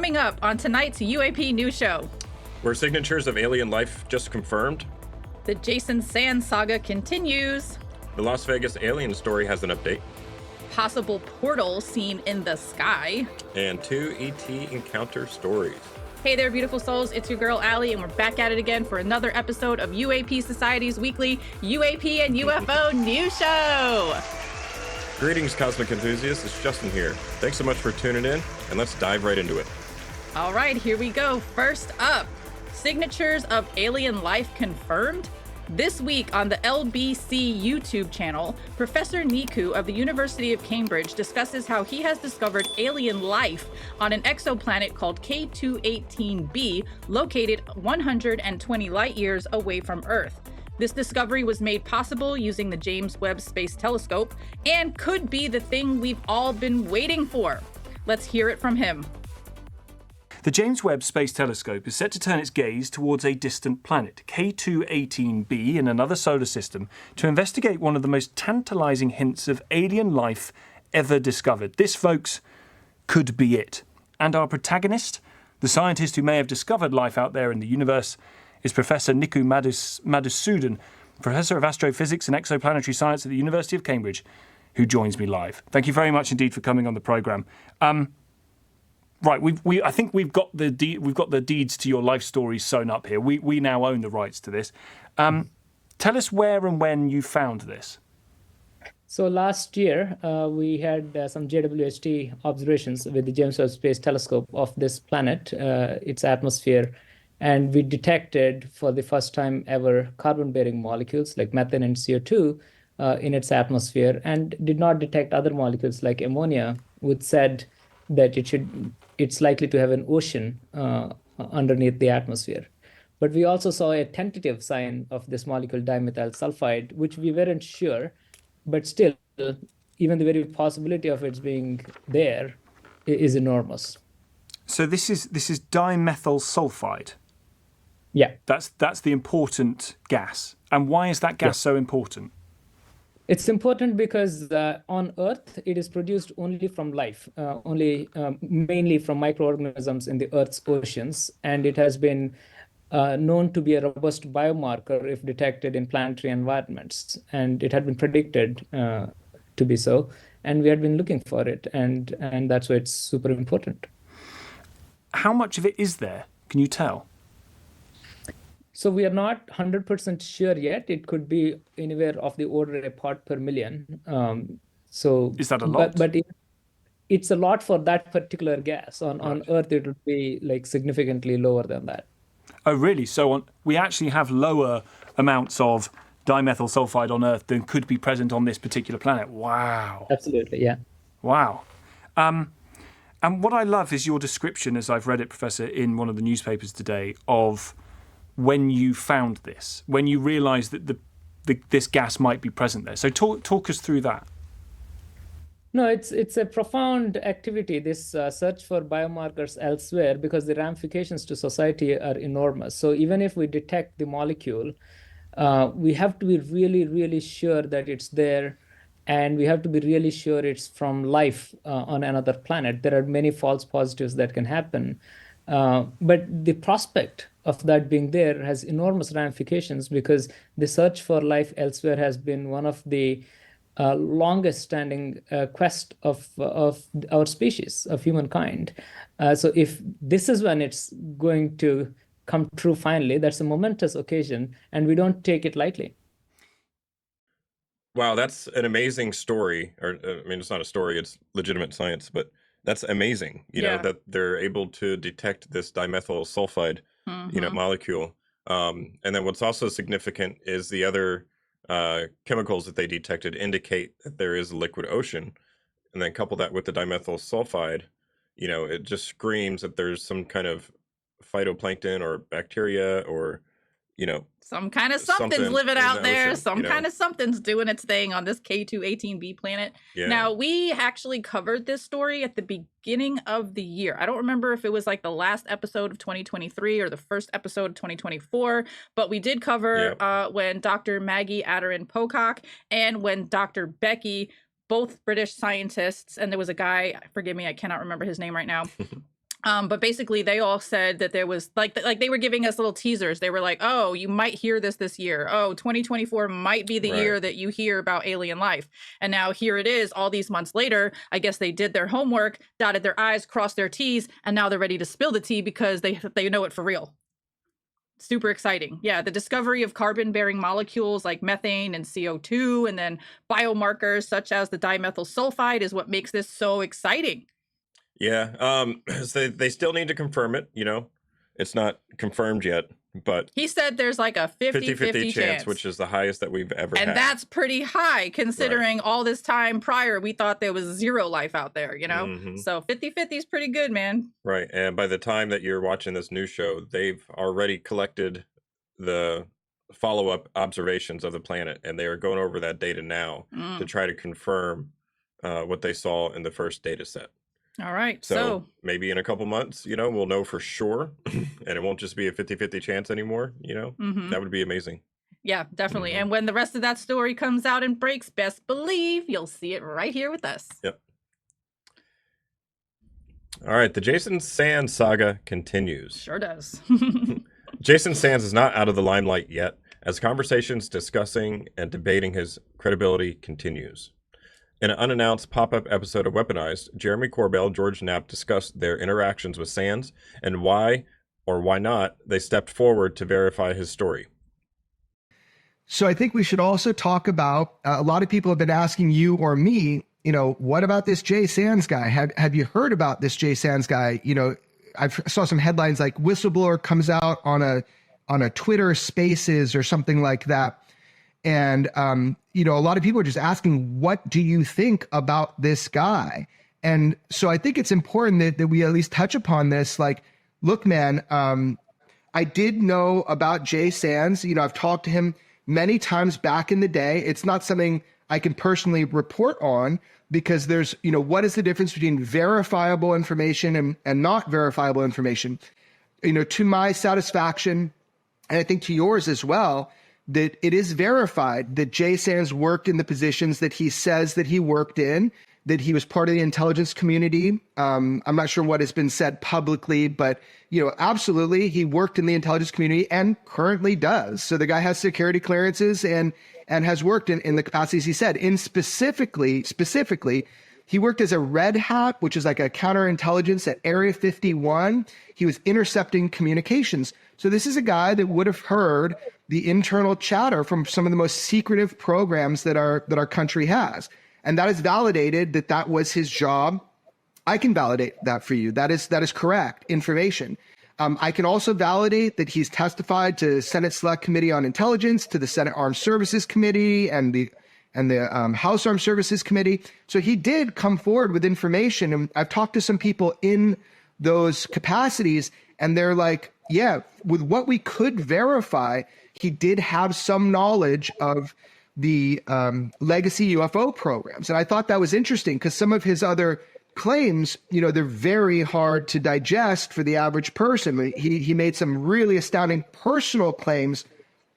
Coming up on tonight's UAP News Show. Were signatures of alien life just confirmed? The Jason Sands saga continues. The Las Vegas alien story has an update. Possible portals seen in the sky. And 2 ET encounter stories. Hey there, beautiful souls. It's your girl, Allie, and we're back at it again for another episode of UAP Society's weekly UAP and UFO News Show. Greetings, cosmic enthusiasts. It's Justin here. Thanks so much for tuning in, and let's dive right into it. All right, here we go. First up, signatures of alien life confirmed. This week on the LBC YouTube channel, Professor Niku of the University of Cambridge discusses how he has discovered alien life on an exoplanet called K218b, located 120 light years away from Earth. This discovery was made possible using the James Webb Space Telescope and could be the thing we've all been waiting for. Let's hear it from him. The James Webb Space Telescope is set to turn its gaze towards a distant planet, K218b, in another solar system, to investigate one of the most tantalizing hints of alien life ever discovered. This, folks, could be it. And our protagonist, the scientist who may have discovered life out there in the universe, is Professor Niku Madhusudan, Professor of Astrophysics and Exoplanetary Science at the University of Cambridge, who joins me live. Thank you very much indeed for coming on the programme. Right, I think we've got the deeds to your life story sewn up here. We now own the rights to this. Tell us where and when you found this. So last year, we had some JWST observations with the James Webb Space Telescope of this planet, its atmosphere, and we detected for the first time ever carbon-bearing molecules like methane and CO2 in its atmosphere, and did not detect other molecules like ammonia, which said that it's likely to have an ocean underneath the atmosphere. But we also saw a tentative sign of this molecule dimethyl sulfide, which we weren't sure, but still, even the very possibility of its being there is enormous. So this is dimethyl sulfide. Yeah. That's the important gas. And why is that gas so important? It's important because on Earth, it is produced only from life, mainly from microorganisms in the Earth's oceans. And it has been known to be a robust biomarker if detected in planetary environments. And it had been predicted to be so. And we had been looking for it. And that's why it's super important. How much of it is there? Can you tell? So we are not 100% sure yet. It could be anywhere of the order of a part per million. Is that a lot? But it's a lot for that particular gas. On Earth, it would be like significantly lower than that. Oh, really? So we actually have lower amounts of dimethyl sulfide on Earth than could be present on this particular planet. Wow. Absolutely, yeah. Wow. And what I love is your description, as I've read it, Professor, in one of the newspapers today, of when you found this, when you realised that this gas might be present there. So talk us through that. No, it's a profound activity, this search for biomarkers elsewhere, because the ramifications to society are enormous. So even if we detect the molecule, we have to be really, really sure that it's there, and we have to be really sure it's from life on another planet. There are many false positives that can happen. But the prospect of that being there has enormous ramifications, because the search for life elsewhere has been one of the longest standing quest of our species, of humankind. So if this is when it's going to come true finally, that's a momentous occasion, and we don't take it lightly. Wow, that's an amazing story. It's not a story, it's legitimate science, but that's amazing, you know, that they're able to detect this dimethyl sulfide, molecule. And then what's also significant is the other chemicals that they detected indicate that there is a liquid ocean. And then couple that with the dimethyl sulfide, it just screams that there's some kind of phytoplankton or bacteria or, some kind of something's living out there. Some kind of something's doing its thing on this K218b planet. Yeah. Now, we actually covered this story at the beginning of the year. I don't remember if it was like the last episode of 2023 or the first episode of 2024, but we did cover when Dr. Maggie Adarin-Pocock and when Dr. Becky, both British scientists, and there was a guy, forgive me, I cannot remember his name right now, But basically, they all said that there was like they were giving us little teasers. They were like, "Oh, you might hear this year. Oh, 2024 might be the year that you hear about alien life." And now here it is, all these months later. I guess they did their homework, dotted their I's, crossed their T's, and now they're ready to spill the tea because they know it for real. Super exciting. Yeah, the discovery of carbon-bearing molecules like methane and CO2, and then biomarkers such as the dimethyl sulfide is what makes this so exciting. Yeah, so they still need to confirm it, It's not confirmed yet, but he said there's like a 50-50 chance, which is the highest that we've ever had. And that's pretty high considering all this time prior we thought there was zero life out there, So 50-50 is pretty good, man. Right. And by the time that you're watching this new show, they've already collected the follow-up observations of the planet, and they are going over that data now to try to confirm what they saw in the first data set. All right. So maybe in a couple months, we'll know for sure, and it won't just be a 50-50 chance anymore, That would be amazing. Yeah, definitely. And when the rest of that story comes out and breaks, best believe you'll see it right here with us. Yep. All right. The Jason Sands saga continues. Sure does. Jason Sands is not out of the limelight yet, as conversations discussing and debating his credibility continues. In an unannounced pop-up episode of Weaponized, Jeremy Corbell, George Knapp discussed their interactions with Sands and why, or why not, they stepped forward to verify his story. So I think we should also talk about, a lot of people have been asking you or me, what about this Jay Sands guy? Have you heard about this Jay Sands guy? I saw some headlines like whistleblower comes out on a Twitter Spaces or something like that. And, a lot of people are just asking, what do you think about this guy? And so I think it's important that we at least touch upon this. Like, look, man, I did know about Jay Sands. I've talked to him many times back in the day. It's not something I can personally report on because there's, what is the difference between verifiable information and not verifiable information? To my satisfaction, and I think to yours as well, that it is verified that Jay Sands worked in the positions that he says that he worked in, that he was part of the intelligence community. I'm not sure what has been said publicly, but, absolutely, he worked in the intelligence community and currently does. So the guy has security clearances and has worked in the capacities he said. In specifically, he worked as a Red Hat, which is like a counterintelligence at Area 51. He was intercepting communications. So this is a guy that would have heard the internal chatter from some of the most secretive programs that our country has. And that is validated that was his job. I can validate that for you. That is correct information. I can also validate that he's testified to Senate Select Committee on Intelligence, to the Senate Armed Services Committee, and the House Armed Services Committee. So he did come forward with information. And I've talked to some people in those capacities, and they're like, yeah, with what we could verify, he did have some knowledge of the legacy UFO programs. And I thought that was interesting because some of his other claims, they're very hard to digest for the average person. He made some really astounding personal claims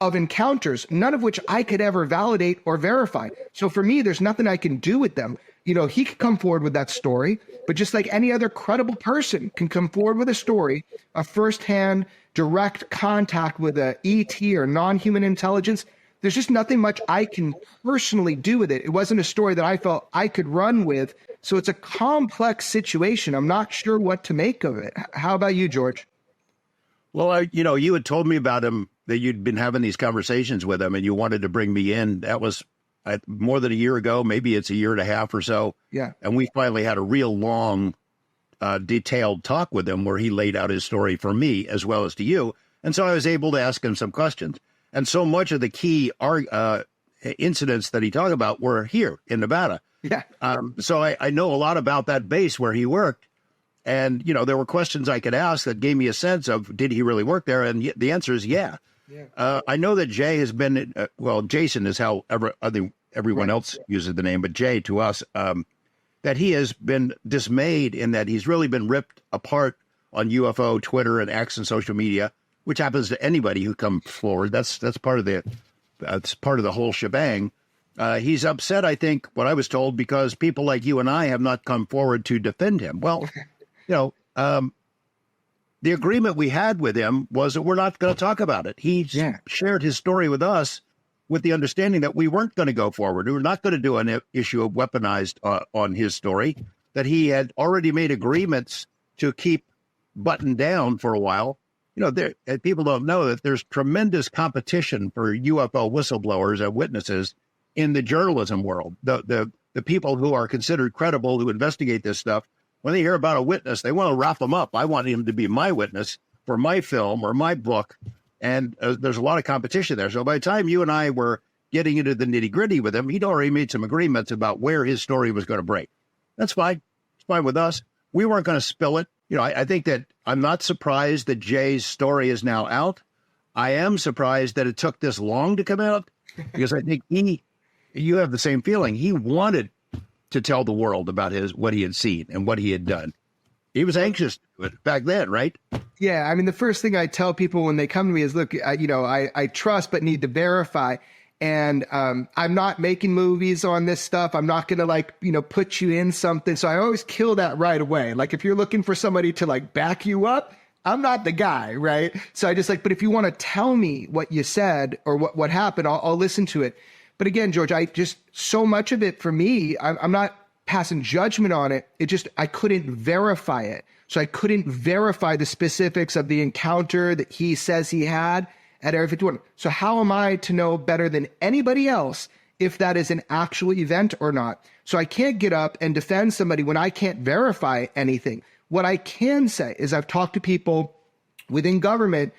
of encounters, none of which I could ever validate or verify. So for me, there's nothing I can do with them. He could come forward with that story, but just like any other credible person can come forward with a story, a firsthand direct contact with a ET or non-human intelligence, there's just nothing much I can personally do with it. It wasn't a story that I felt I could run with. So it's a complex situation. I'm not sure what to make of it. How about you, George? Well, you had told me about him, that you'd been having these conversations with him and you wanted to bring me in. That was more than a year ago. Maybe it's a year and a half or so. Yeah. And we finally had a real long, detailed talk with him where he laid out his story for me as well as to you. And so I was able to ask him some questions. And so much of the key incidents that he talked about were here in Nevada. Yeah. So I know a lot about that base where he worked. And, there were questions I could ask that gave me a sense of, did he really work there? And the answer is yeah. I know that Jay has been, Jason is how everyone else uses the name, but Jay to us, that he has been dismayed in that he's really been ripped apart on UFO, Twitter, and X and social media, which happens to anybody who comes forward. That's part of the whole shebang. He's upset, I think, what I was told, because people like you and I have not come forward to defend him. Well, the agreement we had with him was that we're not going to talk about it. He shared his story with us with the understanding that we weren't going to go forward. We were not going to do an issue of weaponized on his story, that he had already made agreements to keep buttoned down for a while. You know, people don't know that there's tremendous competition for UFO whistleblowers and witnesses in the journalism world. The people who are considered credible who investigate this stuff, when they hear about a witness, they want to wrap them up. I want him to be my witness for my film or my book. And there's a lot of competition there. So by the time you and I were getting into the nitty gritty with him, he'd already made some agreements about where his story was going to break. That's fine. It's fine with us. We weren't going to spill it. You know, I think that I'm not surprised that Jay's story is now out. I am surprised that it took this long to come out, because I think you have the same feeling. He wanted to tell the world about what he had seen and what he had done. He was anxious to do it back then, right? Yeah, I mean, the first thing I tell people when they come to me is, look, I trust but need to verify. And I'm not making movies on this stuff. I'm not going to put you in something. So I always kill that right away. Like, if you're looking for somebody to back you up, I'm not the guy, right? So I just but if you want to tell me what you said or what happened, I'll listen to it. But again, George, so much of it for me, I'm not passing judgment on it. I couldn't verify it. So I couldn't verify the specifics of the encounter that he says he had at Area 51. So how am I to know better than anybody else if that is an actual event or not? So I can't get up and defend somebody when I can't verify anything. What I can say is I've talked to people within government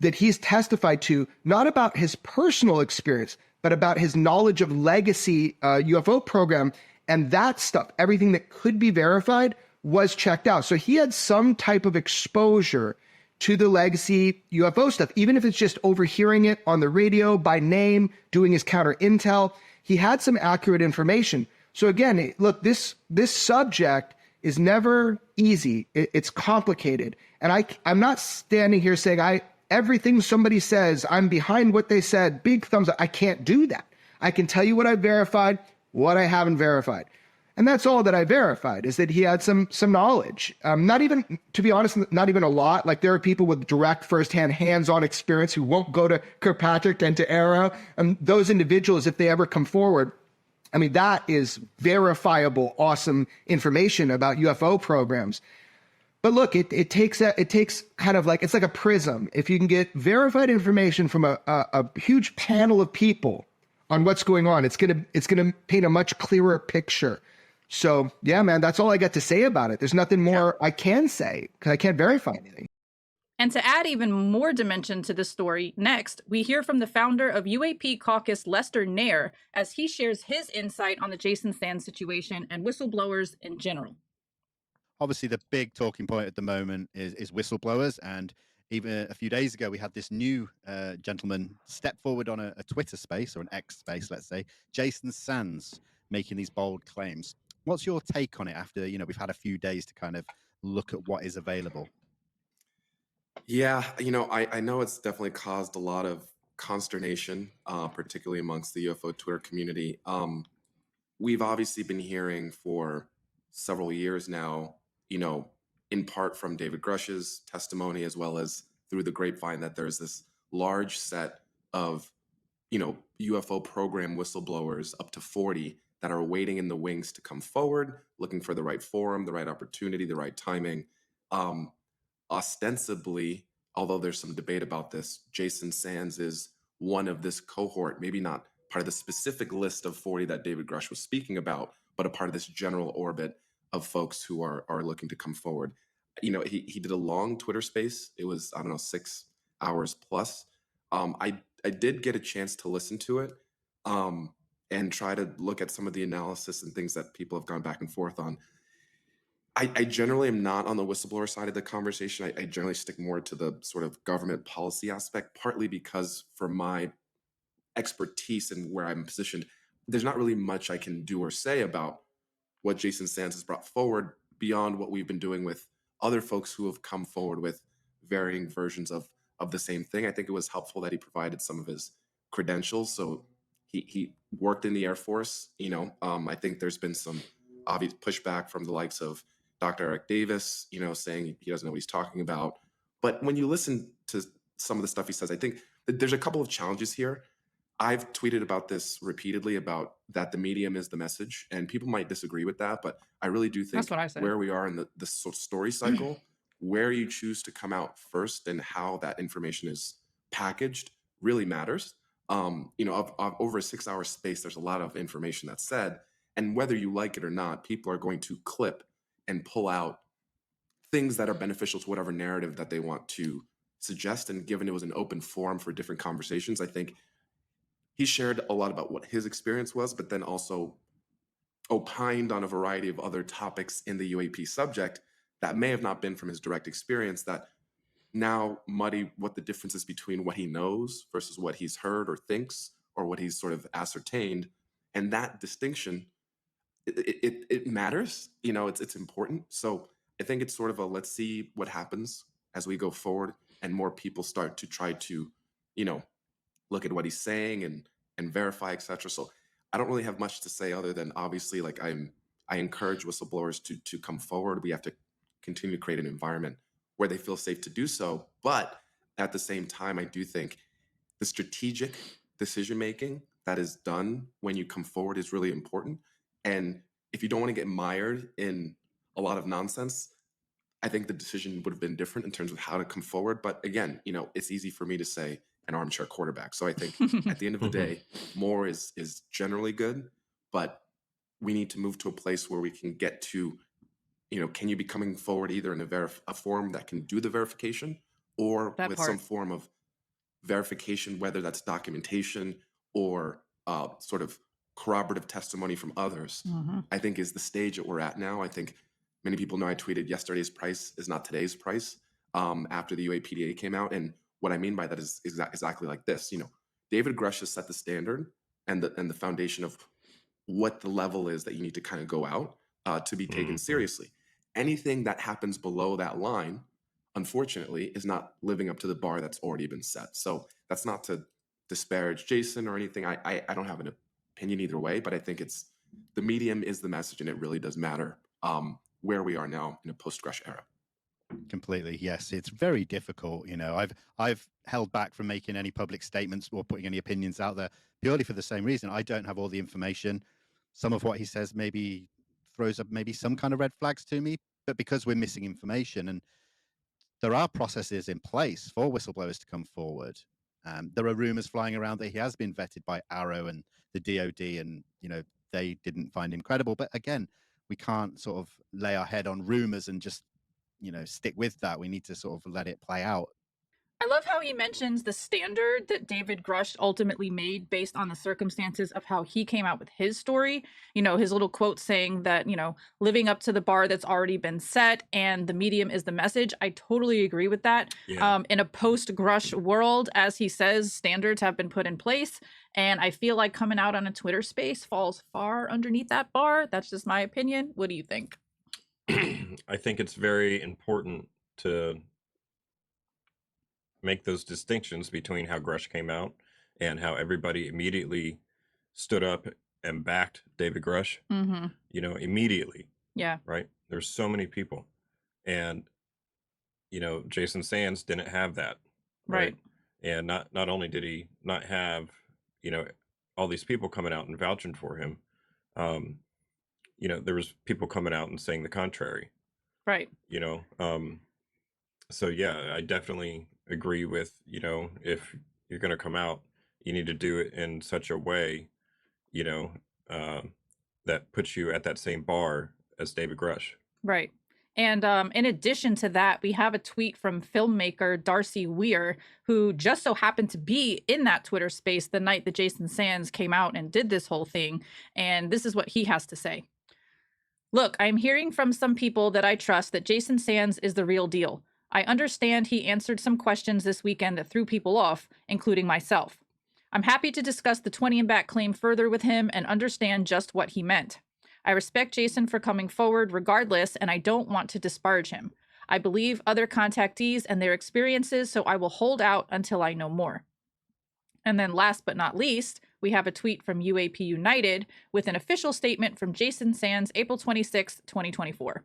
that he's testified to, not about his personal experience, but about his knowledge of legacy UFO program. And that stuff, everything that could be verified, was checked out. So he had some type of exposure to the legacy UFO stuff, even if it's just overhearing it on the radio by name, doing his counter intel. He had some accurate information. So again, look, this subject is never easy. It's complicated. And I'm not standing here saying everything somebody says, I'm behind what they said, big thumbs up. I can't do that. I can tell you what I verified, what I haven't verified. And that's all that I verified, is that he had some knowledge. Not even, to be honest, not even a lot. Like, there are people with direct firsthand hands-on experience who won't go to Kirkpatrick and to Arrow. And those individuals, if they ever come forward, I mean, that is verifiable, awesome information about UFO programs. But look, it takes kind of it's like a prism. If you can get verified information from a huge panel of people on what's going on, it's gonna paint a much clearer picture. So yeah, man, that's all I got to say about it. There's nothing more I can say because I can't verify anything. And to add even more dimension to this story, next, we hear from the founder of UAP Caucus, Lester Nair, as he shares his insight on the Jason Sands situation and whistleblowers in general. Obviously, the big talking point at the moment is whistleblowers. And even a few days ago, we had this new gentleman step forward on a Twitter space, or an X space, let's say, Jason Sands, making these bold claims. What's your take on it after, we've had a few days to kind of look at what is available? Yeah, I know it's definitely caused a lot of consternation, particularly amongst the UFO Twitter community. We've obviously been hearing for several years now, in part from David Grush's testimony, as well as through the grapevine, that there's this large set of, UFO program whistleblowers, up to 40, that are waiting in the wings to come forward, looking for the right forum, the right opportunity, the right timing. Ostensibly, although there's some debate about this, Jason Sands is one of this cohort, maybe not part of the specific list of 40 that David Grush was speaking about, but a part of this general orbit of folks who are looking to come forward. He did a long Twitter space. It was, 6 hours plus. I did get a chance to listen to it and try to look at some of the analysis and things that people have gone back and forth on. I generally am not on the whistleblower side of the conversation. I generally stick more to the sort of government policy aspect, partly because for my expertise and where I'm positioned, there's not really much I can do or say about what Jason Sands has brought forward beyond what we've been doing with other folks who have come forward with varying versions of the same thing. I think it was helpful that he provided some of his credentials. So he worked in the Air Force. I think there's been some obvious pushback from the likes of Dr. Eric Davis, saying he doesn't know what he's talking about. But when you listen to some of the stuff he says, I think that there's a couple of challenges here. I've tweeted about this repeatedly, about that the medium is the message, and people might disagree with that, but I really do think That's what I said. where we are in the story cycle, where you choose to come out first and how that information is packaged really matters. Of over a 6-hour space, there's a lot of information that's said, and whether you like it or not, people are going to clip and pull out things that are beneficial to whatever narrative that they want to suggest. And given it was an open forum for different conversations, I think he shared a lot about what his experience was, but then also opined on a variety of other topics in the UAP subject that may have not been from his direct experience, that now muddy what the difference is between what he knows versus what he's heard or thinks, or what he's sort of ascertained. And that distinction, it matters, it's important. So I think it's sort of a, let's see what happens as we go forward and more people start to try to, look at what he's saying and verify, etc. So I don't really have much to say other than, obviously, like, I encourage whistleblowers to come forward. We have to continue to create an environment where they feel safe to do so. But at the same time, I do think the strategic decision making that is done when you come forward is really important. And if you don't want to get mired in a lot of nonsense, I think the decision would have been different in terms of how to come forward. But again, it's easy for me to say an armchair quarterback. So I think at the end of the day, more is generally good, but we need to move to a place where we can get to, can you be coming forward either in a form that can do the verification, or with some form of verification, whether that's documentation or sort of corroborative testimony from others. I think is the stage that we're at now. I think many people know I tweeted yesterday's price is not today's price after the UAPDA came out. And what I mean by that is exactly like this. David Grush has set the standard and the foundation of what the level is that you need to kind of go out to be taken seriously. Anything that happens below that line, unfortunately, is not living up to the bar that's already been set. So that's not to disparage Jason or anything. I don't have an opinion either way, but I think the medium is the message, and it really does matter where we are now in a post-Grush era. Completely, yes. It's very difficult. I've held back from making any public statements or putting any opinions out there purely for the same reason. I don't have all the information. Some of what he says maybe throws up maybe some kind of red flags to me, but because we're missing information, and there are processes in place for whistleblowers to come forward. There are rumors flying around that he has been vetted by Arrow and the DOD, and they didn't find him credible. But again, we can't sort of lay our head on rumors and just stick with that. We need to sort of let it play out. I love how he mentions the standard that David Grush ultimately made based on the circumstances of how he came out with his story. His little quote saying that, living up to the bar that's already been set and the medium is the message. I totally agree with that. Yeah. In a post-Grush world, as he says, standards have been put in place. And I feel like coming out on a Twitter space falls far underneath that bar. That's just my opinion. What do you think? I think it's very important to make those distinctions between how Grush came out and how everybody immediately stood up and backed David Grush. Immediately. Yeah. Right. There's so many people, and Jason Sands didn't have that. Right. And not only did he not have all these people coming out and vouching for him, there was people coming out and saying the contrary. Right. So yeah, I definitely agree with, if you're going to come out, you need to do it in such a way, that puts you at that same bar as David Grush. Right. And in addition to that, we have a tweet from filmmaker Darcy Weir, who just so happened to be in that Twitter space the night that Jason Sands came out and did this whole thing. And this is what he has to say. Look, I'm hearing from some people that I trust that Jason Sands is the real deal. I understand he answered some questions this weekend that threw people off, including myself. I'm happy to discuss the 20 and back claim further with him and understand just what he meant. I respect Jason for coming forward regardless, and I don't want to disparage him. I believe other contactees and their experiences, so I will hold out until I know more. And then last but not least, we have a tweet from UAP United with an official statement from Jason Sands, April 26, 2024.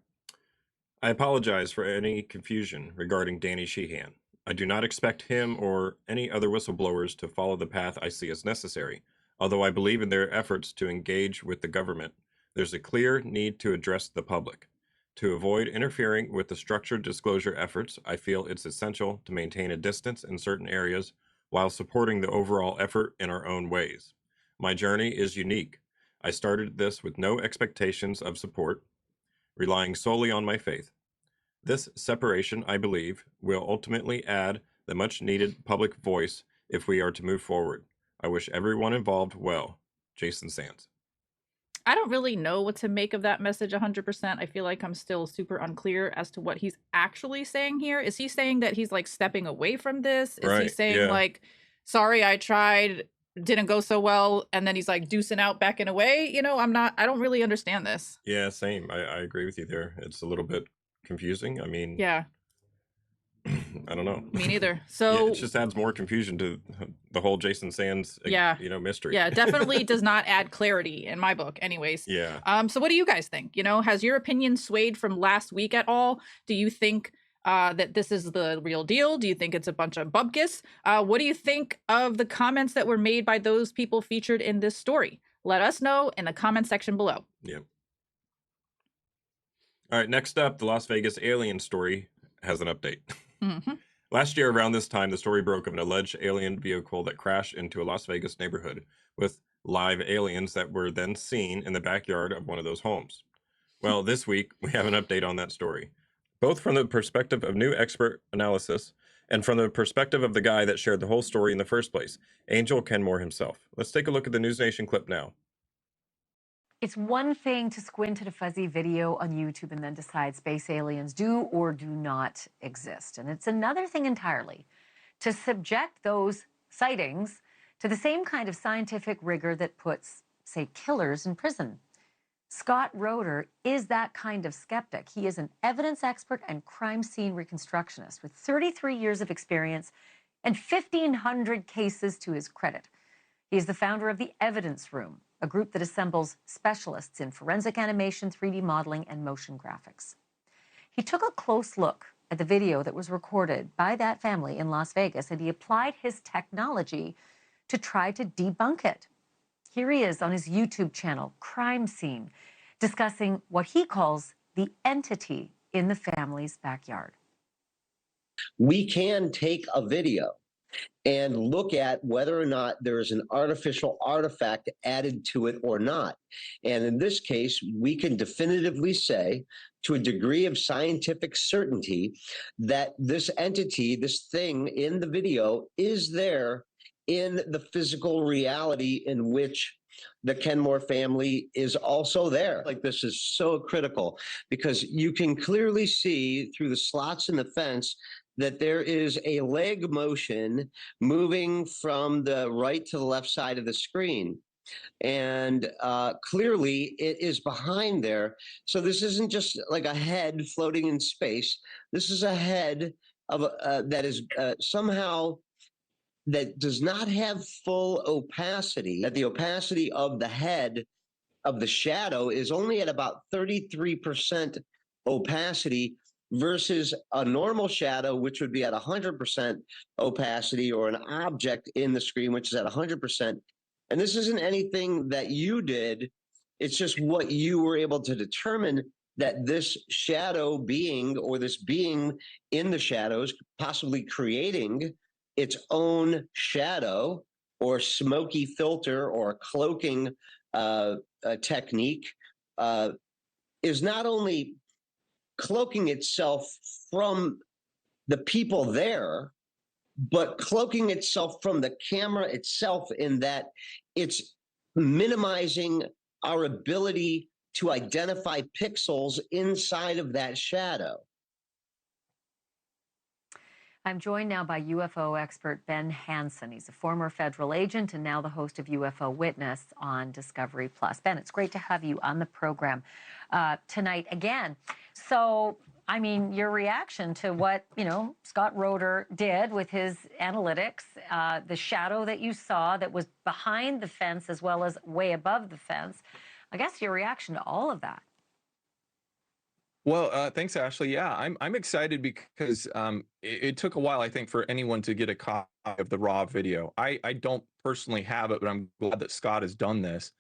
I apologize for any confusion regarding Danny Sheehan. I do not expect him or any other whistleblowers to follow the path I see as necessary. Although I believe in their efforts to engage with the government, there's a clear need to address the public. To avoid interfering with the structured disclosure efforts, I feel it's essential to maintain a distance in certain areas while supporting the overall effort in our own ways. My journey is unique. I started this with no expectations of support, relying solely on my faith. This separation, I believe, will ultimately add the much-needed public voice if we are to move forward. I wish everyone involved well. Jason Sands. I don't really know what to make of that message 100%. I feel like I'm still super unclear as to what he's actually saying here. Is he saying that he's like stepping away from this? Is he saying like, sorry, I tried, didn't go so well, and then he's like deucing out, backing away? You know, I don't really understand this. Yeah, same. I agree with you there. It's a little bit confusing. I mean, yeah. I don't know. Me neither. So it just adds more confusion to the whole Jason Sands, mystery. Yeah, definitely does not add clarity in my book anyways. Yeah. So what do you guys think? You know, has your opinion swayed from last week at all? Do you think that this is the real deal? Do you think it's a bunch of bupkis? What do you think of the comments that were made by those people featured in this story? Let us know in the comment section below. Yeah. All right, next up, the Las Vegas alien story has an update. Mm-hmm. Last year, around this time, the story broke of an alleged alien vehicle that crashed into a Las Vegas neighborhood with live aliens that were then seen in the backyard of one of those homes. Well, this week, we have an update on that story, both from the perspective of new expert analysis and from the perspective of the guy that shared the whole story in the first place, Angel Kenmore himself. Let's take a look at the News Nation clip now. It's one thing to squint at a fuzzy video on YouTube and then decide space aliens do or do not exist. And it's another thing entirely to subject those sightings to the same kind of scientific rigor that puts, say, killers in prison. Scott Roeder is that kind of skeptic. He is an evidence expert and crime scene reconstructionist with 33 years of experience and 1,500 cases to his credit. He is the founder of the Evidence Room, a group that assembles specialists in forensic animation, 3D modeling, and motion graphics. He took a close look at the video that was recorded by that family in Las Vegas, and he applied his technology to try to debunk it. Here he is on his YouTube channel, Crime Scene, discussing what he calls the entity in the family's backyard. We can take a video and look at whether or not there is an artificial artifact added to it or not. And in this case, we can definitively say, to a degree of scientific certainty, that this entity, this thing in the video, is there in the physical reality in which the Kenmore family is also there. Like, this is so critical because you can clearly see through the slots in the fence that there is a leg motion moving from the right to the left side of the screen. And clearly it is behind there. So this isn't just like a head floating in space. This is a head of that is somehow that does not have full opacity, that the opacity of the head of the shadow is only at about 33% opacity versus a normal shadow, which would be at 100% opacity, or an object in the screen, which is at 100%. And this isn't anything that you did. It's just what you were able to determine, that this shadow being, or this being in the shadows, possibly creating its own shadow or smoky filter or cloaking technique, is not only cloaking itself from the people there, but cloaking itself from the camera itself, in that it's minimizing our ability to identify pixels inside of that shadow. I'm joined now by UFO expert Ben Hansen. He's a former federal agent and now the host of UFO Witness on Discovery Plus. Ben, it's great to have you on the program tonight again. So, I mean, your reaction to what, Scott Roeder did with his analytics, the shadow that you saw that was behind the fence as well as way above the fence, I guess your reaction to all of that. Well, thanks, Ashley. Yeah, I'm excited because it took a while, I think, for anyone to get a copy of the raw video. I don't personally have it, but I'm glad that Scott has done this.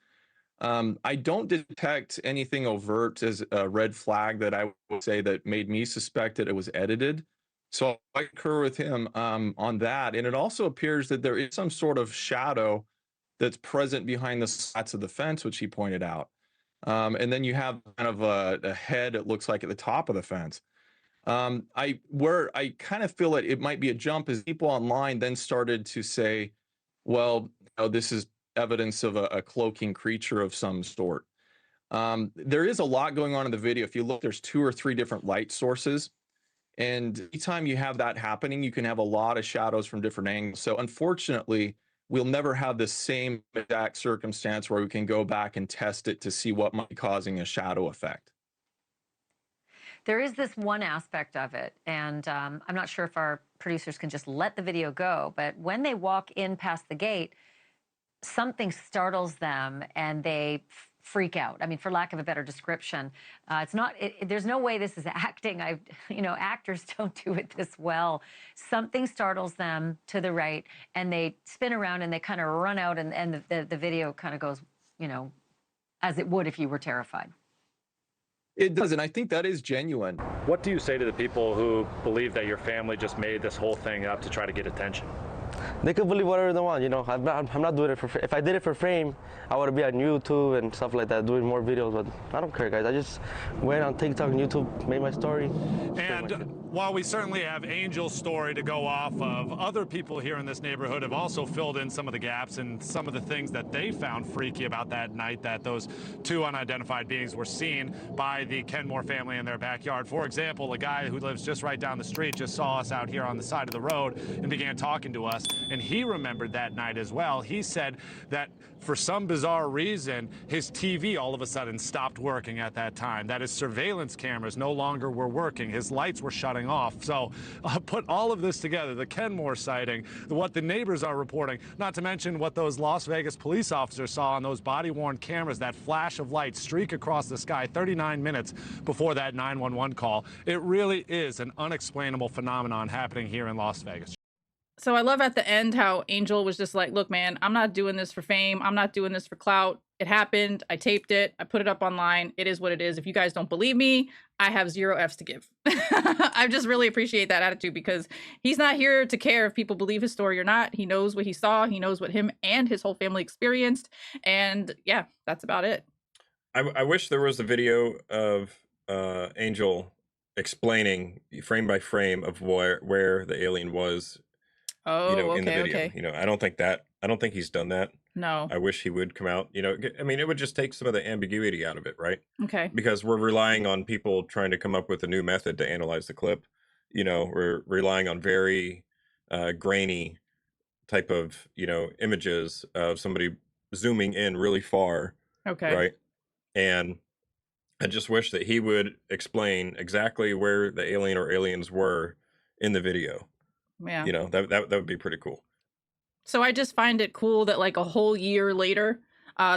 I don't detect anything overt as a red flag that I would say that made me suspect that it was edited. So I concur with him on that. And it also appears that there is some sort of shadow that's present behind the slats of the fence, which he pointed out. And then you have kind of a head, it looks like, at the top of the fence. Where I kind of feel it might be a jump is people online then started to say, well, this is evidence of a cloaking creature of some sort. There is a lot going on in the video. If you look, there's 2 or 3 different light sources. And anytime you have that happening, you can have a lot of shadows from different angles. So unfortunately, we'll never have the same exact circumstance where we can go back and test it to see what might be causing a shadow effect. There is this one aspect of it, and I'm not sure if our producers can just let the video go, but when they walk in past the gate, something startles them and they freak out. I mean, for lack of a better description, it's not. There's no way this is acting. Actors don't do it this well. Something startles them to the right, and they spin around and they kind of run out, and the video kind of goes, as it would if you were terrified. It does, and I think that is genuine. What do you say to the people who believe that your family just made this whole thing up to try to get attention? They could believe whatever they want, I'm not doing it for fame. If I did it for fame, I would be on YouTube and stuff like that, doing more videos, but I don't care, guys. I just went on TikTok and YouTube, made my story. And while we certainly have Angel's story to go off of, other people here in this neighborhood have also filled in some of the gaps and some of the things that they found freaky about that night that those 2 unidentified beings were seen by the Kenmore family in their backyard. For example, a guy who lives just right down the street just saw us out here on the side of the road and began talking to us, and he remembered that night as well. He said that for some bizarre reason, his TV all of a sudden stopped working at that time, that his surveillance cameras no longer were working, his lights were shutting off. So put all of this together, the Kenmore sighting, what the neighbors are reporting, not to mention what those Las Vegas police officers saw on those body-worn cameras, that flash of light streak across the sky 39 minutes before that 911 call. It really is an unexplainable phenomenon happening here in Las Vegas. So I love at the end how Angel was just like, look, man, I'm not doing this for fame. I'm not doing this for clout. It happened. I taped it. I put it up online. It is what it is. If you guys don't believe me, I have 0 Fs to give. I just really appreciate that attitude because he's not here to care if people believe his story or not. He knows what he saw. He knows what him and his whole family experienced. And yeah, that's about it. I wish there was a video of Angel explaining frame by frame of where the alien was. Oh, in the video. okay. I don't think he's done that. No. I wish he would come out. I mean, it would just take some of the ambiguity out of it, right? Okay. Because we're relying on people trying to come up with a new method to analyze the clip. We're relying on very grainy type of, images of somebody zooming in really far. Okay. Right. And I just wish that he would explain exactly where the alien or aliens were in the video. Yeah. That would be pretty cool. So I just find it cool that like a whole year later,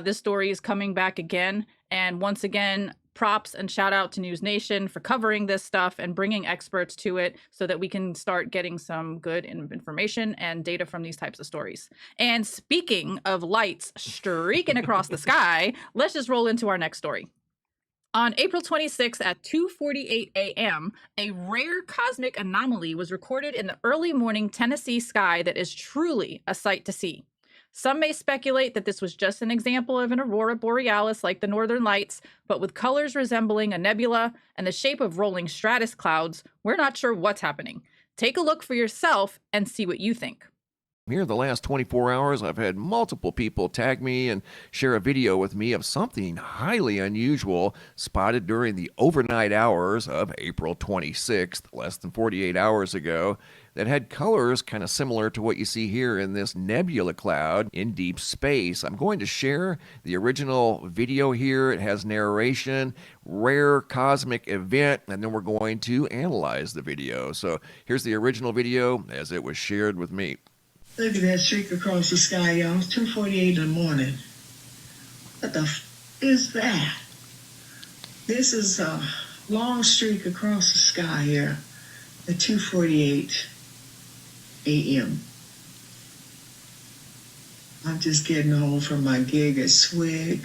this story is coming back again. And once again, props and shout out to News Nation for covering this stuff and bringing experts to it so that we can start getting some good information and data from these types of stories. And speaking of lights streaking across the sky, let's just roll into our next story. On April 26th at 2:48 a.m., a rare cosmic anomaly was recorded in the early morning Tennessee sky that is truly a sight to see. Some may speculate that this was just an example of an aurora borealis like the Northern Lights, but with colors resembling a nebula and the shape of rolling stratus clouds, we're not sure what's happening. Take a look for yourself and see what you think. Here the last 24 hours, I've had multiple people tag me and share a video with me of something highly unusual spotted during the overnight hours of April 26th, less than 48 hours ago, that had colors kind of similar to what you see here in this nebula cloud in deep space. I'm going to share the original video here. It has narration, rare cosmic event, and then we're going to analyze the video. So here's the original video as it was shared with me. Look at that streak across the sky, y'all. It's 2:48 in the morning. What the is that? This is long streak across the sky here at 2:48 a.m. I'm just getting home from my gig at Swig.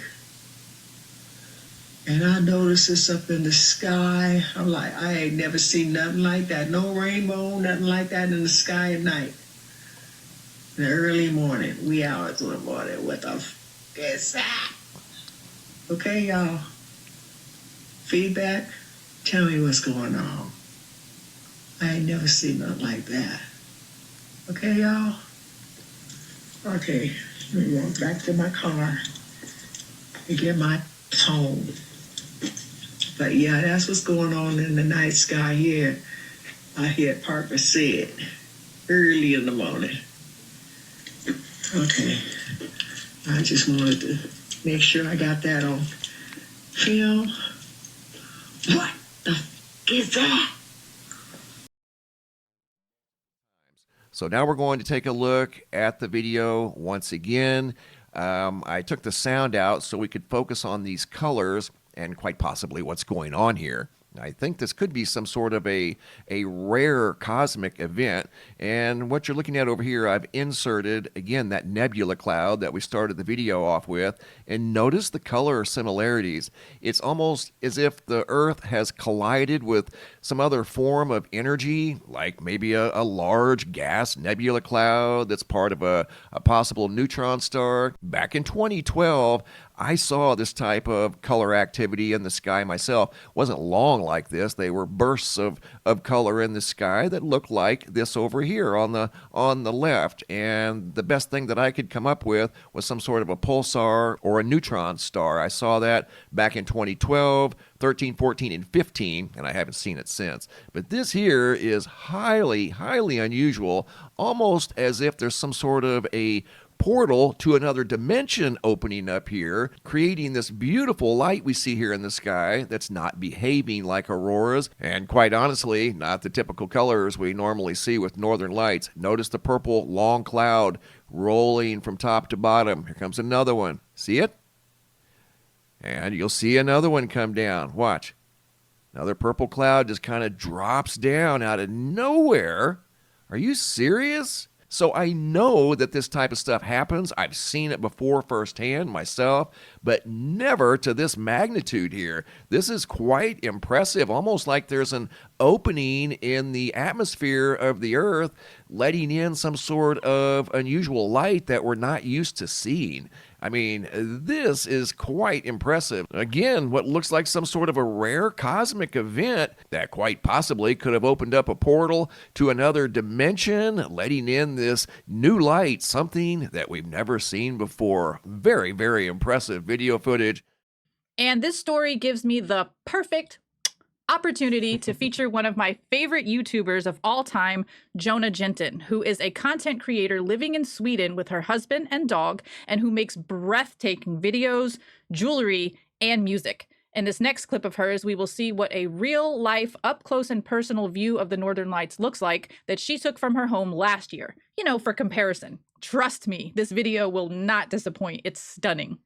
And I noticed this up in the sky. I'm like, I ain't never seen nothing like that. No rainbow, nothing like that in the sky at night. In the early morning, wee hours of the morning. What the f is that? Okay, y'all. Feedback? Tell me what's going on. I ain't never seen nothing like that. Okay, y'all? Okay, let me walk back to my car and get my phone. But yeah, that's what's going on in the night sky here. I hear Parker say it early in the morning. Okay, I just wanted to make sure I got that on film. What the f is that? So now we're going to take a look at the video once again. I took the sound out so we could focus on these colors and quite possibly what's going on here. I think this could be some sort of a rare cosmic event. And what you're looking at over here, I've inserted, again, that nebula cloud that we started the video off with. And notice the color similarities. It's almost as if the Earth has collided with some other form of energy, like maybe a large gas nebula cloud that's part of a possible neutron star. Back in 2012, I saw this type of color activity in the sky myself. It wasn't long like this. They were bursts of color in the sky that looked like this over here on the left. And the best thing that I could come up with was some sort of a pulsar or a neutron star. I saw that back in 2012, 13, 14, and 15, and I haven't seen it since. But this here is highly, highly unusual, almost as if there's some sort of a portal to another dimension opening up here, creating this beautiful light we see here in the sky that's not behaving like auroras, and quite honestly, not the typical colors we normally see with northern lights. Notice the purple long cloud rolling from top to bottom. Here comes another one. See it? And you'll see another one come down. Watch. Another purple cloud just kind of drops down out of nowhere. Are you serious? So I know that this type of stuff happens. I've seen it before firsthand myself, but never to this magnitude here. This is quite impressive, almost like there's an opening in the atmosphere of the Earth, letting in some sort of unusual light that we're not used to seeing. I mean, this is quite impressive. Again, what looks like some sort of a rare cosmic event that quite possibly could have opened up a portal to another dimension, letting in this new light, something that we've never seen before. Very, very impressive video footage. And this story gives me the perfect opportunity to feature one of my favorite YouTubers of all time, Jonah Jensen, who is a content creator living in Sweden with her husband and dog, and who makes breathtaking videos, jewelry, and music. In this next clip of hers, we will see what a real-life, up-close and personal view of the Northern Lights looks like that she took from her home last year. You know, for comparison. Trust me, this video will not disappoint. It's stunning.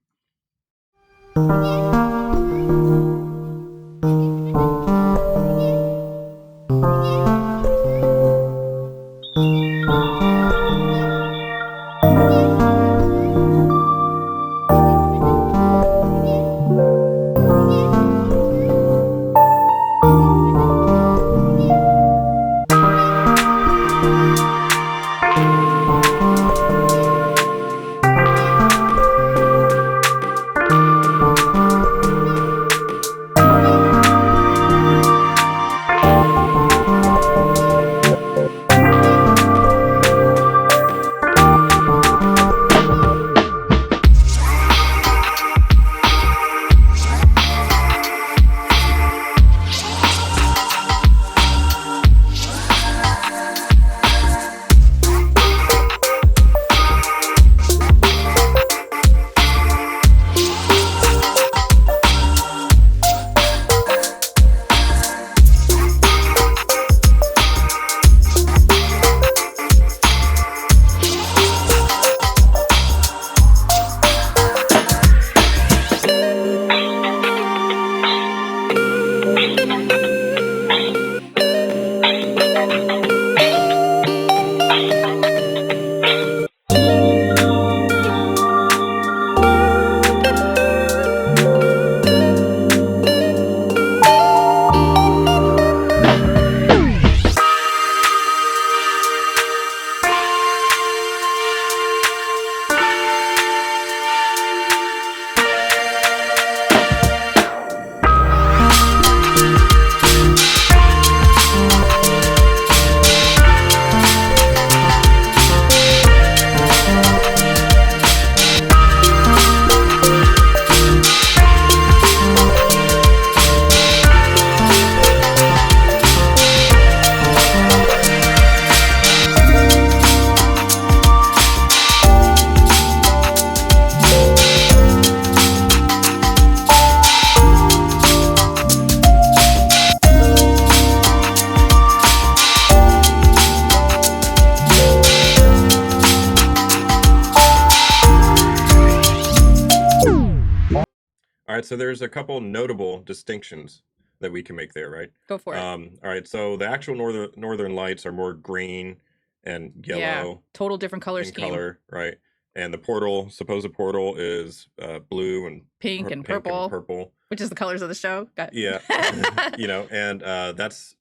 All right, so there's a couple notable distinctions that we can make there, right? Go for it. All right, so the actual northern lights are more green and yellow. Yeah, total different color in scheme. color, right? And the supposed portal is blue and pink and purple, purple, which is the colors of the show. Yeah, and that's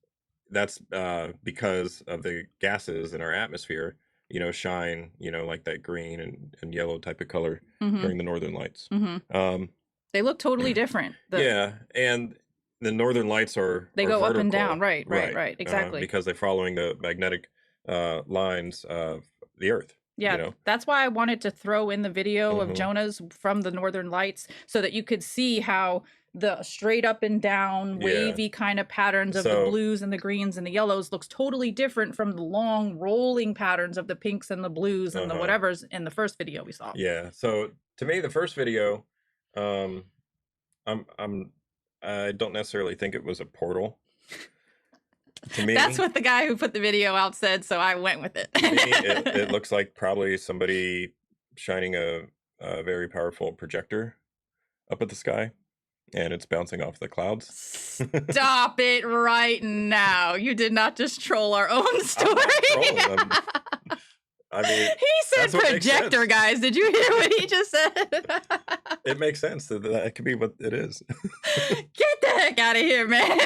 because of the gases in our atmosphere, shine, like that green and yellow type of color during the northern lights. They look totally different. Yeah, and the northern lights are go up and vertical. down, right, exactly. Because they're following the magnetic lines of the Earth. Yeah, that's why I wanted to throw in the video of Jonah's from the northern lights so that you could see how the straight up and down wavy kind of patterns of the blues and the greens and the yellows looks totally different from the long rolling patterns of the pinks and the blues and the whatevers in the first video we saw. Yeah, so to me, the first video, I don't necessarily think it was a portal. To me, that's what the guy who put the video out said, so I went with it. To me, it looks like probably somebody shining a very powerful projector up at the sky, and it's bouncing off the clouds. Stop it right now! You did not just troll our own story. I mean, he said projector, guys. Did you hear what he just said? It makes sense that could be what it is. Get the heck out of here, man.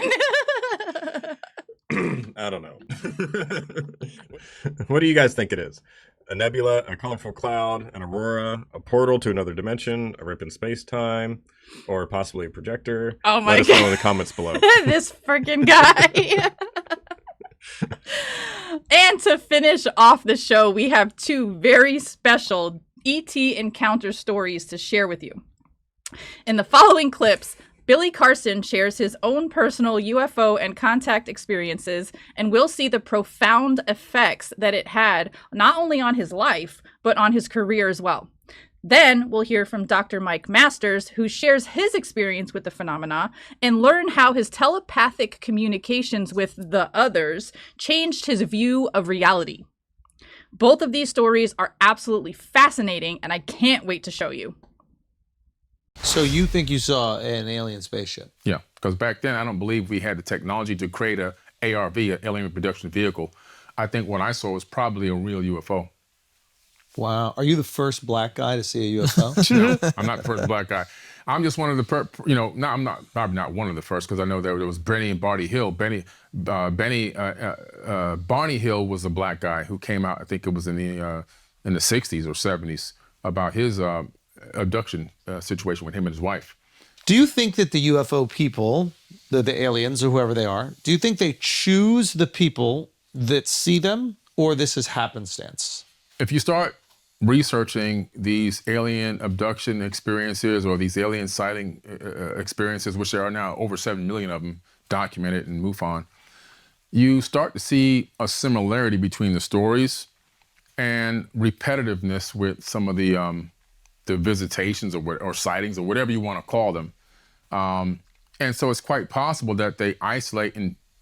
I don't know. What do you guys think it is? A nebula, a colorful cloud, an aurora, a portal to another dimension, a rip in space-time, or possibly a projector? Oh my God. Let us know in the comments below. This freaking guy. And to finish off the show, we have two very special ET encounter stories to share with you. In the following clips, Billy Carson shares his own personal UFO and contact experiences, and we'll see the profound effects that it had not only on his life, but on his career as well. Then we'll hear from Dr. Mike Masters, who shares his experience with the phenomena and learn how his telepathic communications with the others changed his view of reality. Both of these stories are absolutely fascinating, and I can't wait to show you. So you think you saw an alien spaceship? Yeah, because back then I don't believe we had the technology to create a ARV, an alien reproduction vehicle. I think what I saw was probably a real UFO. Wow. Are you the first black guy to see a UFO? No, I'm not the first black guy. I'm just one of the, I'm probably not one of the first, because I know there was Benny and Barney Hill. Barney Hill was a black guy who came out, I think it was in the 60s or 70s, about his abduction situation with him and his wife. Do you think that the UFO people, the aliens or whoever they are, do you think they choose the people that see them, or this is happenstance? If you start researching these alien abduction experiences or these alien sighting experiences, which there are now over 7 million of them documented in MUFON, you start to see a similarity between the stories and repetitiveness with some of the visitations or sightings or whatever you want to call them. And so it's quite possible that they isolate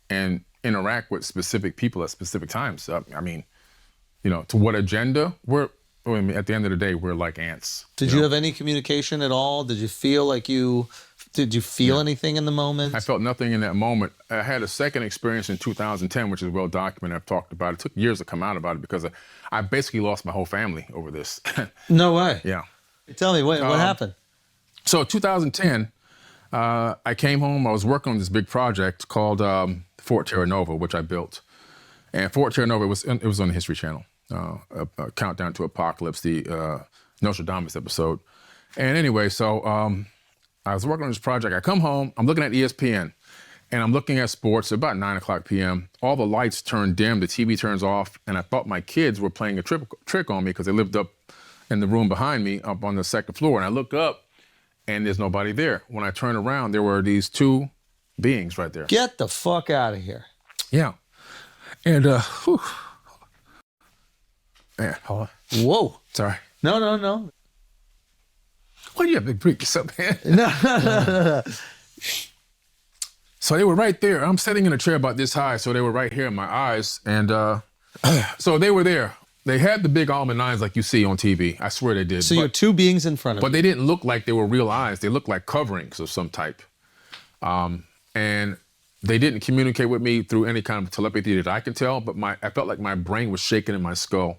and interact with specific people at specific times. I mean, to what agenda? At the end of the day, we're like ants. Did you have any communication at all? Did you feel like you Did you feel anything in the moment? I felt nothing in that moment. I had a second experience in 2010, which is well documented. I've talked about it. It took years to come out about it because I basically lost my whole family over this. No way. Yeah. Tell me, what happened? So 2010, I came home. I was working on this big project called Fort Terra Nova, which I built. And Fort Terra Nova, it was on the History Channel, a Countdown to Apocalypse, the Nostradamus episode. And anyway, so I was working on this project. I come home, I'm looking at ESPN, and I'm looking at sports. About 9 o'clock p.m. All the lights turn dim, the TV turns off, and I thought my kids were playing a trick on me because they lived up in the room behind me, up on the second floor. And I look up, and there's nobody there. When I turn around, there were these two beings right there. Get the fuck out of here. Yeah. And, whew. Man, hold on. Whoa. Sorry. No. Why do you have to break yourself, man? No. So they were right there. I'm sitting in a chair about this high, so they were right here in my eyes. And so they were there. They had the big almond eyes like you see on TV. I swear they did. So you had two beings in front of you. But they didn't look like they were real eyes. They looked like coverings of some type. And they didn't communicate with me through any kind of telepathy that I can tell, but I felt like my brain was shaking in my skull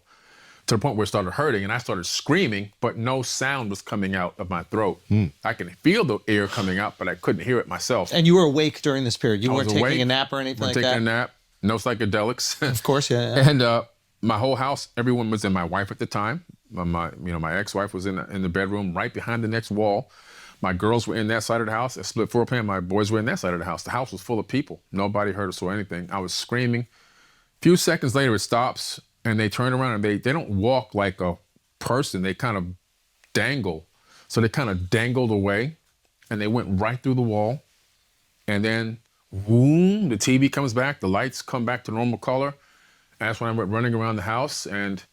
to the point where it started hurting, and I started screaming, but no sound was coming out of my throat. I can feel the air coming out, but I couldn't hear it myself. And you were awake during this period? You weren't taking awake, a nap or anything like that? Taking a nap, no psychedelics. Of course, yeah. And my whole house, everyone was in. My wife at the time, my ex-wife was in the bedroom right behind the next wall. My girls were in that side of the house, a split floor plan. My boys were in that side of the house. The house was full of people. Nobody heard us or anything. I was screaming. A few seconds later, it stops, and they turn around, and they don't walk like a person. They kind of dangle. So they kind of dangled away, and they went right through the wall. And then, boom, the TV comes back. The lights come back to normal color. And that's when I went running around the house, and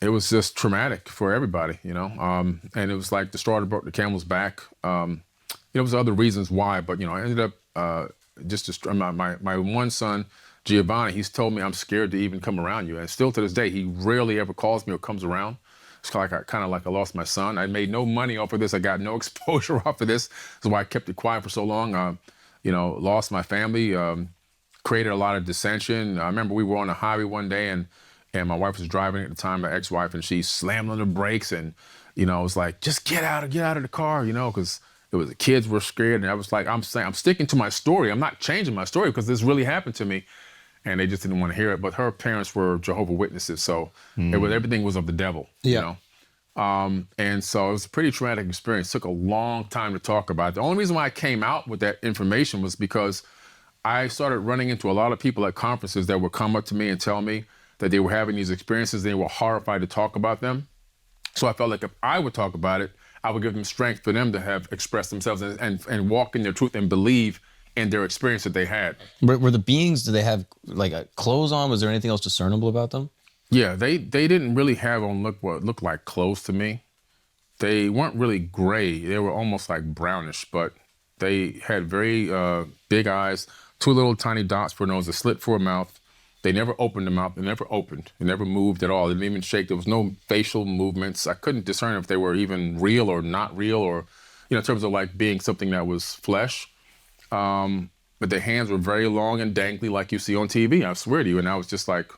it was just traumatic for everybody, and it was like the straw that broke the camel's back. There was other reasons why, but, I ended up my one son, Giovanni, he's told me I'm scared to even come around you. And still to this day, he rarely ever calls me or comes around. It's kind of like I lost my son. I made no money off of this. I got no exposure off of this. That's why I kept it quiet for so long. Lost my family, created a lot of dissension. I remember we were on the highway one day, and my wife was driving at the time, my ex-wife, and she slammed on the brakes, and, it was like, just get out of the car, because the kids were scared. And I was like, I'm sticking to my story. I'm not changing my story because this really happened to me. And they just didn't want to hear it. But her parents were Jehovah's Witnesses, so everything was of the devil, And so it was a pretty traumatic experience. It took a long time to talk about it. The only reason why I came out with that information was because I started running into a lot of people at conferences that would come up to me and tell me that they were having these experiences. They were horrified to talk about them. So I felt like if I would talk about it, I would give them strength for them to have expressed themselves and walk in their truth and believe in their experience that they had. Were the beings, did they have like clothes on? Was there anything else discernible about them? Yeah, they didn't really have on what looked like clothes to me. They weren't really gray. They were almost like brownish, but they had very big eyes, two little tiny dots for a nose, a slit for a mouth. They never opened the mouth. They never opened. They never moved at all. They didn't even shake. There was no facial movements. I couldn't discern if they were even real or not real, or, in terms of like being something that was flesh. But their hands were very long and dangly like you see on TV, I swear to you. And I was just like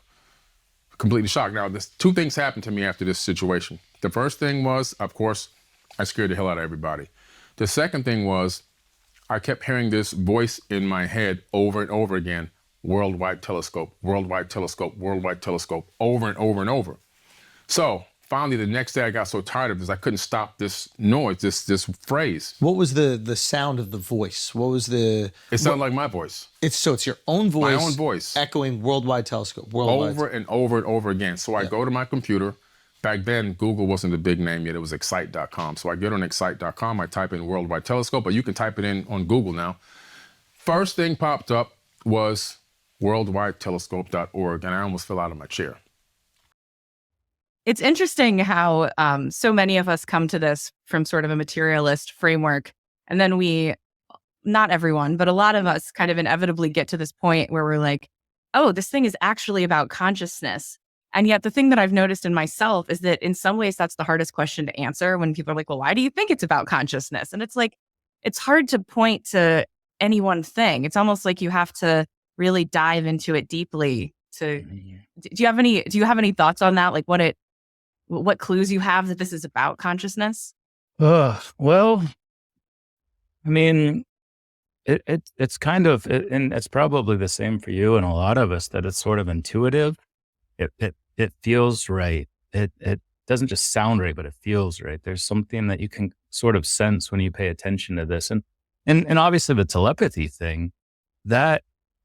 completely shocked. Now, two things happened to me after this situation. The first thing was, of course, I scared the hell out of everybody. The second thing was I kept hearing this voice in my head over and over again. Worldwide telescope, worldwide telescope, worldwide telescope, over and over and over. So finally, the next day I got so tired of this, I couldn't stop this noise, this phrase. What was the sound of the voice? What was the... It sounded like my voice. It's your own voice. My own voice. Echoing worldwide telescope, worldwide. Over and over and over again. So I go to my computer. Back then, Google wasn't a big name yet. It was excite.com. So I get on excite.com. I type in worldwide telescope, but you can type it in on Google now. First thing popped up was worldwidetelescope.org, and I almost fell out of my chair. It's interesting how so many of us come to this from sort of a materialist framework, and then not everyone, but a lot of us kind of inevitably get to this point where we're like, oh, this thing is actually about consciousness. And yet the thing that I've noticed in myself is that in some ways that's the hardest question to answer when people are like, well, why do you think it's about consciousness? And it's like, it's hard to point to any one thing. It's almost like you have to really dive into it deeply to do you have any thoughts on that? Like what clues you have that this is about consciousness? Well, I mean, it's kind of, and it's probably the same for you and a lot of us, that it's sort of intuitive. It feels right. It doesn't just sound right, but it feels right. There's something that you can sort of sense when you pay attention to this, and obviously the telepathy thing that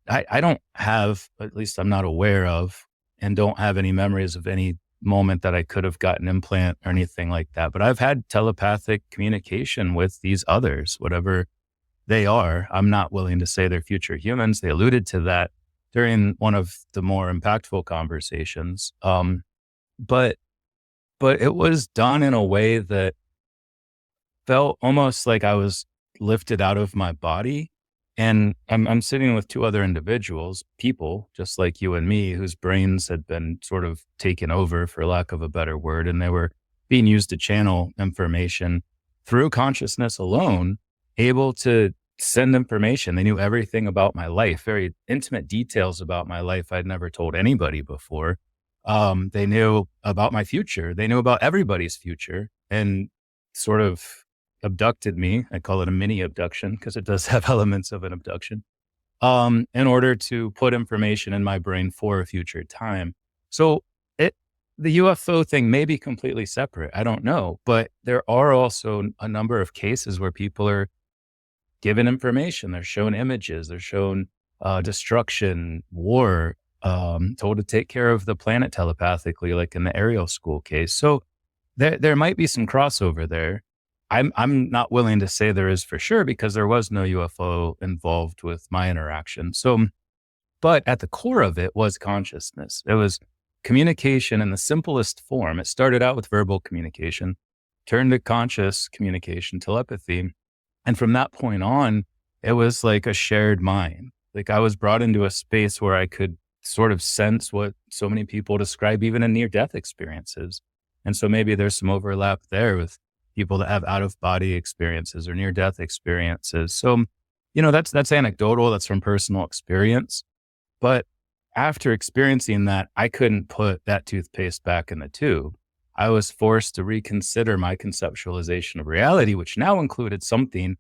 I don't have, at least I'm not aware of, and don't have any memories of any moment that I could have gotten implant or anything like that. But I've had telepathic communication with these others, whatever they are. I'm not willing to say they're future humans. They alluded to that during one of the more impactful conversations. But it was done in a way that felt almost like I was lifted out of my body. And I'm sitting with two other individuals, people just like you and me, whose brains had been sort of taken over, for lack of a better word, and they were being used to channel information through consciousness alone, able to send information. They knew everything about my life, very intimate details about my life I'd never told anybody before. They knew about my future. They knew about everybody's future, and sort of abducted me. I call it a mini abduction because it does have elements of an abduction, in order to put information in my brain for a future time. So the UFO thing may be completely separate. I don't know, but there are also a number of cases where people are given information. They're shown images. They're shown destruction, war, told to take care of the planet telepathically, like in the Aerial School case. So there might be some crossover there. I'm not willing to say there is for sure because there was no UFO involved with my interaction. So, but at the core of it was consciousness. It was communication in the simplest form. It started out with verbal communication, turned to conscious communication, telepathy. And from that point on, it was like a shared mind. Like I was brought into a space where I could sort of sense what so many people describe even in near-death experiences. And so maybe there's some overlap there with people that have out-of-body experiences or near-death experiences. So, that's anecdotal. That's from personal experience. But after experiencing that, I couldn't put that toothpaste back in the tube. I was forced to reconsider my conceptualization of reality, which now included something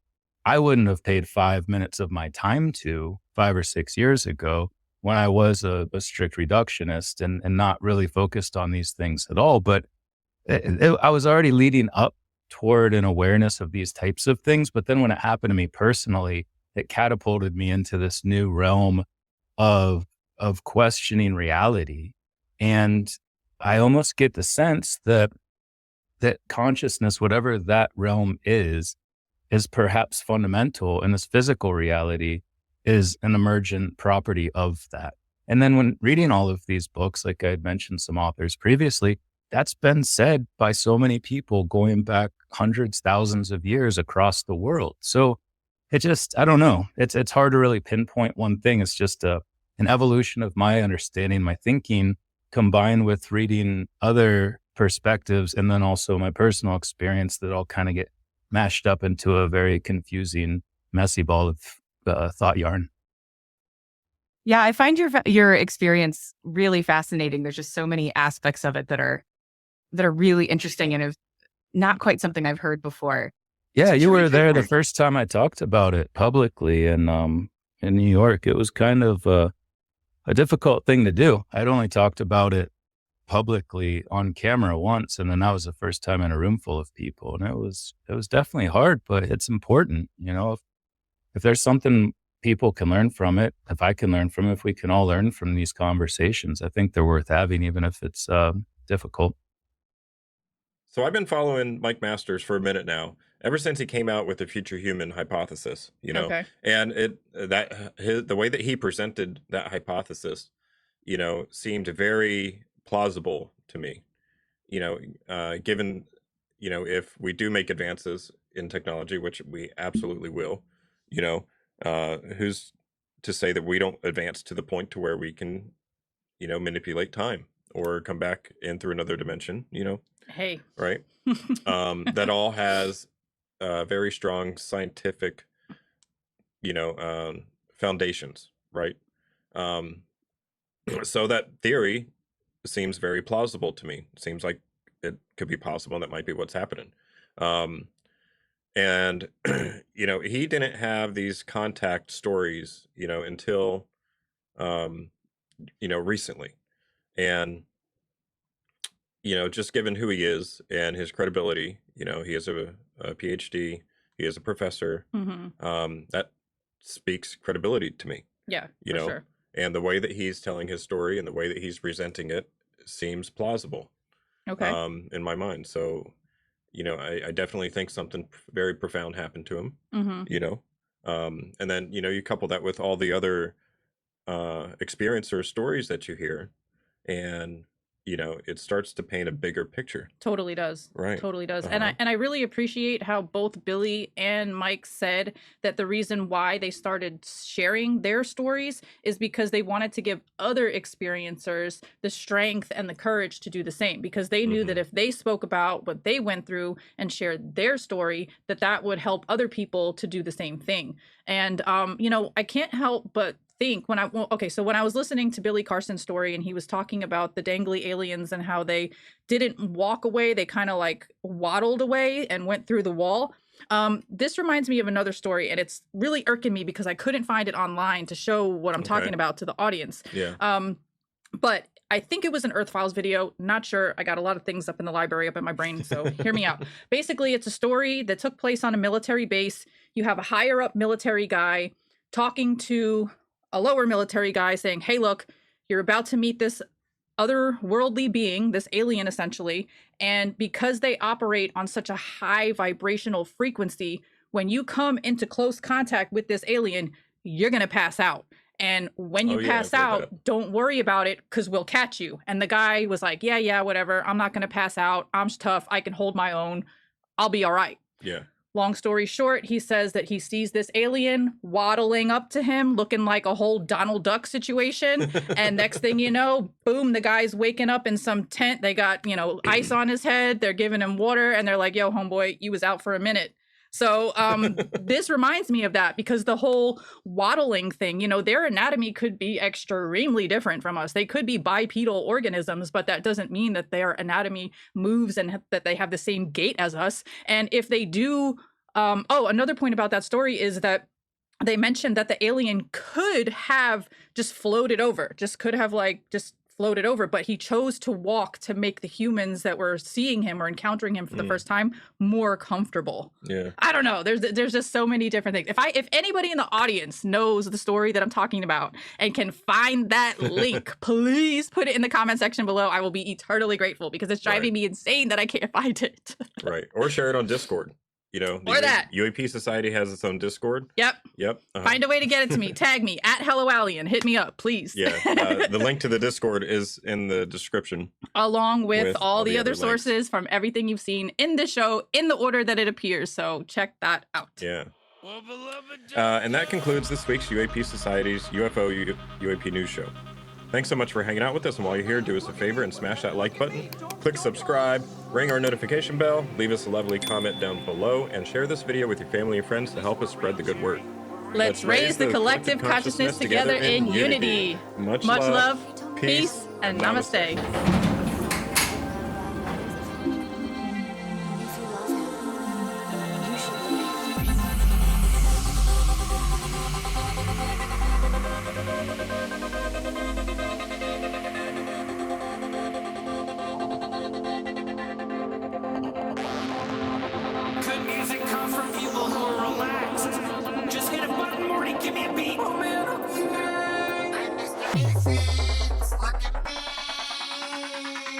I wouldn't have paid 5 minutes of my time to 5 or 6 years ago when I was a strict reductionist and not really focused on these things at all. But I was already leading up toward an awareness of these types of things. But then when it happened to me personally, it catapulted me into this new realm of questioning reality. And I almost get the sense that consciousness, whatever that realm is perhaps fundamental, and this physical reality is an emergent property of that. And then when reading all of these books, like I had mentioned some authors previously, that's been said by so many people going back hundreds, thousands of years across the world. So I don't know. It's hard to really pinpoint one thing. It's just an evolution of my understanding, my thinking, combined with reading other perspectives, and then also my personal experience that all kind of get mashed up into a very confusing, messy ball of thought yarn. Yeah, I find your experience really fascinating. There's just so many aspects of it that are really interesting and not quite something I've heard before. Yeah, you were there the first time I talked about it publicly in New York. It was kind of a difficult thing to do. I'd only talked about it publicly on camera once, and then that was the first time in a room full of people, and it was definitely hard, but it's important. If there's something people can learn from it, if I can learn from it, if we can all learn from these conversations, I think they're worth having, even if it's difficult. So I've been following Mike Masters for a minute now, ever since he came out with the future human hypothesis, Okay. and the way that he presented that hypothesis, seemed very plausible to me, given, if we do make advances in technology, which we absolutely will, who's to say that we don't advance to the point to where we can, manipulate time or come back in through another dimension, Hey. right? That all has very strong scientific, foundations, right? Um, so that theory seems very plausible to me. It seems like it could be possible, and that might be what's happening. Um, and he didn't have these contact stories, until recently. And just given who he is and his credibility, he is a PhD, he is a professor. That speaks credibility to me. Yeah, you for know, sure. and the way that he's telling his story and the way that he's presenting it seems plausible. Okay. In my mind. So, I definitely think something very profound happened to him. And then you couple that with all the other experience or stories that you hear, and it starts to paint a bigger picture. Totally does. Right. Totally does. And I really appreciate how both Billy and Mike said that the reason why they started sharing their stories is because they wanted to give other experiencers the strength and the courage to do the same, because they knew that if they spoke about what they went through and shared their story, that would help other people to do the same thing. And I can't help but think when I was listening to Billy Carson's story, and he was talking about the dangly aliens and how they didn't walk away, they kind of like waddled away and went through the wall. This reminds me of another story, and it's really irking me because I couldn't find it online to show what I'm talking about to the audience. Yeah. But I think it was an Earth Files video. Not sure. I got a lot of things up in the library, up in my brain. So hear me out. Basically, it's a story that took place on a military base. You have a higher up military guy talking to a lower military guy saying, hey, look, you're about to meet this otherworldly being, this alien essentially. And because they operate on such a high vibrational frequency, when you come into close contact with this alien, you're going to pass out. And when you pass out, don't worry about it because we'll catch you. And the guy was like, yeah, whatever. I'm not going to pass out. I'm tough. I can hold my own. I'll be all right. Yeah. Long story short, he says that he sees this alien waddling up to him, looking like a whole Donald Duck situation. And next thing you know, boom, the guy's waking up in some tent. They got, ice on his head. They're giving him water. And they're like, yo, homeboy, you was out for a minute. So this reminds me of that, because the whole waddling thing, their anatomy could be extremely different from us. They could be bipedal organisms, but that doesn't mean that their anatomy moves and that they have the same gait as us. And if they do, another point about that story is that they mentioned that the alien could have just floated over, floated over, but he chose to walk to make the humans that were seeing him or encountering him for the first time more comfortable. Yeah. I don't know. There's just so many different things. If anybody in the audience knows the story that I'm talking about and can find that link, please put it in the comment section below. I will be eternally grateful, because it's driving me insane that I can't find it. Right. Or share it on Discord. The UAP Society has its own Discord. Yep. Find a way to get it to me. Tag me at HelloAlien. Hit me up, please. Yeah. The link to the Discord is in the description, along with all the other sources from everything you've seen in the show in the order that it appears. So check that out. Yeah. And that concludes this week's UAP Society's UFO UAP News Show. Thanks so much for hanging out with us, and while you're here, do us a favor and smash that like button, click subscribe, ring our notification bell, leave us a lovely comment down below, and share this video with your family and friends to help us spread the good word. Let's raise the collective consciousness together in unity. Much love, peace, and namaste. Good music comes from people who are relaxed. Just hit a button, Morty, give me a beat.